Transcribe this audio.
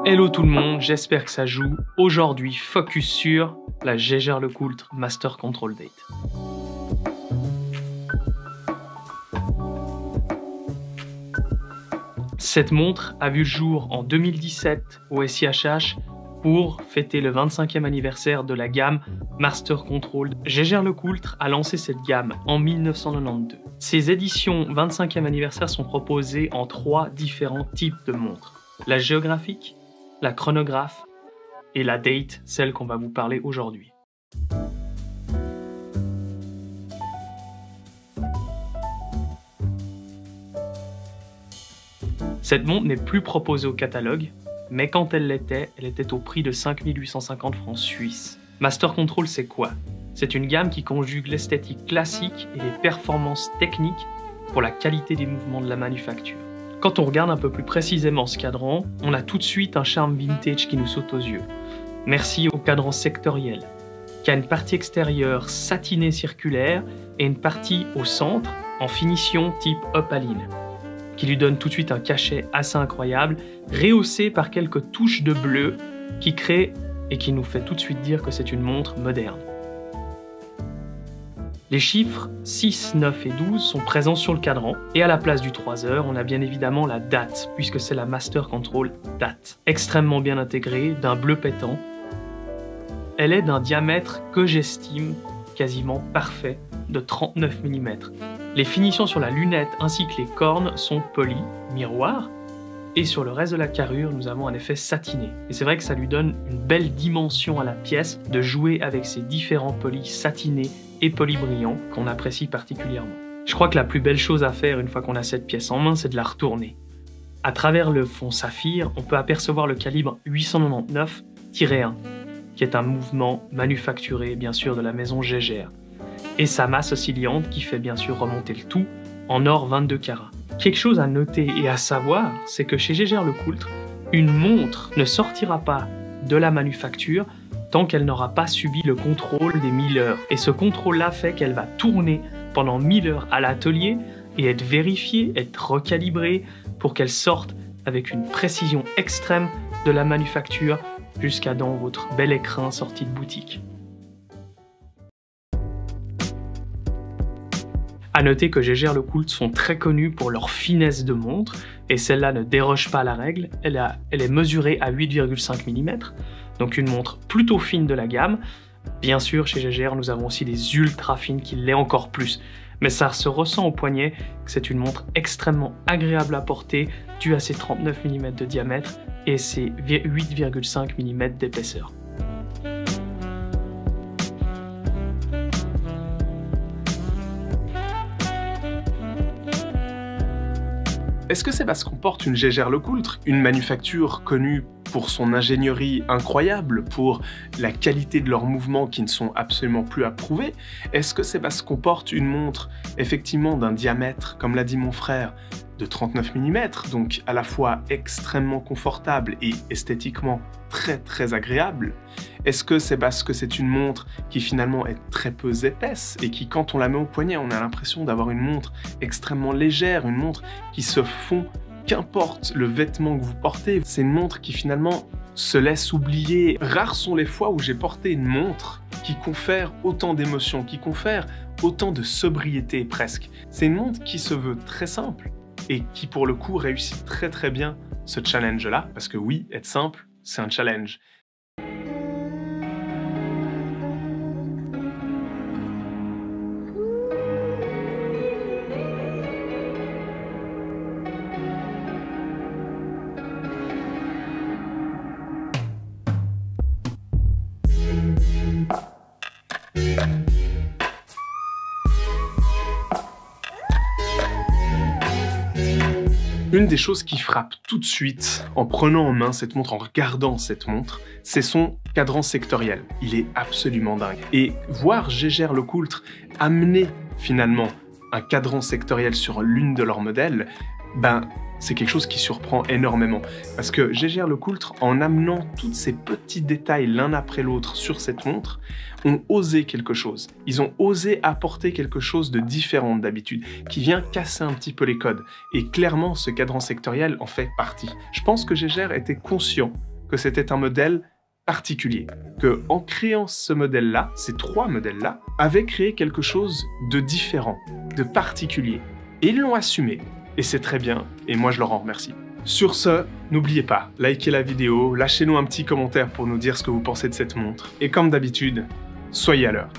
Hello tout le monde, j'espère que ça joue. Aujourd'hui, focus sur la Jaeger-LeCoultre Master Control Date. Cette montre a vu le jour en 2017 au SIHH pour fêter le 25e anniversaire de la gamme Master Control. Jaeger-LeCoultre a lancé cette gamme en 1992. Ces éditions 25e anniversaire sont proposées en 3 différents types de montres. La géographique, la chronographe et la date, celle qu'on va vous parler aujourd'hui. Cette montre n'est plus proposée au catalogue, mais quand elle était au prix de 5 850 francs suisses. Master Control, c'est quoi? C'est une gamme qui conjugue l'esthétique classique et les performances techniques pour la qualité des mouvements de la manufacture. Quand on regarde un peu plus précisément ce cadran, on a tout de suite un charme vintage qui nous saute aux yeux. Merci au cadran sectoriel, qui a une partie extérieure satinée circulaire et une partie au centre en finition type opaline, qui lui donne tout de suite un cachet assez incroyable, rehaussé par quelques touches de bleu qui créent et qui nous fait tout de suite dire que c'est une montre moderne. Les chiffres 6, 9 et 12 sont présents sur le cadran, et à la place du 3 heures, on a bien évidemment la date, puisque c'est la Master Control date. Extrêmement bien intégrée, d'un bleu pétant. Elle est d'un diamètre que j'estime quasiment parfait, de 39 mm. Les finitions sur la lunette ainsi que les cornes sont polies, miroir, et sur le reste de la carrure, nous avons un effet satiné. Et c'est vrai que ça lui donne une belle dimension à la pièce de jouer avec ces différents polis satinés et polis brillants qu'on apprécie particulièrement. Je crois que la plus belle chose à faire une fois qu'on a cette pièce en main, c'est de la retourner. À travers le fond saphir, on peut apercevoir le calibre 899-1, qui est un mouvement manufacturé bien sûr de la maison Jaeger, et sa masse oscillante qui fait bien sûr remonter le tout en or 22 carats. Quelque chose à noter et à savoir, c'est que chez Jaeger-LeCoultre, une montre ne sortira pas de la manufacture tant qu'elle n'aura pas subi le contrôle des 1000 heures. Et ce contrôle-là fait qu'elle va tourner pendant 1000 heures à l'atelier et être vérifiée, être recalibrée pour qu'elle sorte avec une précision extrême de la manufacture jusqu'à dans votre bel écrin sorti de boutique. A noter que Jaeger-LeCoultre sont très connus pour leur finesse de montre, et celle-là ne déroge pas à la règle. Elle est mesurée à 8,5 mm, donc une montre plutôt fine de la gamme. Bien sûr, chez Jaeger, nous avons aussi des ultra fines qui l'est encore plus, mais ça se ressent au poignet que c'est une montre extrêmement agréable à porter, due à ses 39 mm de diamètre et ses 8,5 mm d'épaisseur. Est-ce que c'est parce qu'on porte une Jaeger-LeCoultre, une manufacture connue pour son ingénierie incroyable, pour la qualité de leurs mouvements qui ne sont absolument plus à prouver? Est-ce que c'est parce qu'on porte une montre effectivement d'un diamètre, comme l'a dit mon frère, de 39 mm, donc à la fois extrêmement confortable et esthétiquement très agréable? Est-ce que c'est parce que c'est une montre qui finalement est très peu épaisse et qui, quand on la met au poignet, on a l'impression d'avoir une montre extrêmement légère, une montre qui se fond, qu'importe le vêtement que vous portez, c'est une montre qui finalement se laisse oublier. Rares sont les fois où j'ai porté une montre qui confère autant d'émotions, qui confère autant de sobriété presque. C'est une montre qui se veut très simple et qui pour le coup réussit très bien ce challenge-là, parce que oui, être simple, c'est un challenge. Une des choses qui frappe tout de suite en prenant en main cette montre, en regardant cette montre, c'est son cadran sectoriel. Il est absolument dingue. Et voir Jaeger-LeCoultre amener finalement un cadran sectoriel sur l'une de leurs modèles, c'est quelque chose qui surprend énormément. Parce que Jaeger-LeCoultre, en amenant tous ces petits détails l'un après l'autre sur cette montre, ont osé quelque chose. Ils ont osé apporter quelque chose de différent d'habitude, qui vient casser un petit peu les codes. Et clairement, ce cadran sectoriel en fait partie. Je pense que Jaeger était conscient que c'était un modèle particulier, que en créant ce modèle-là, ces 3 modèles-là, avaient créé quelque chose de différent, de particulier. Et ils l'ont assumé, et c'est très bien, et moi je leur en remercie. Sur ce, n'oubliez pas, likez la vidéo, lâchez-nous un petit commentaire pour nous dire ce que vous pensez de cette montre, et comme d'habitude, soyez à l'heure.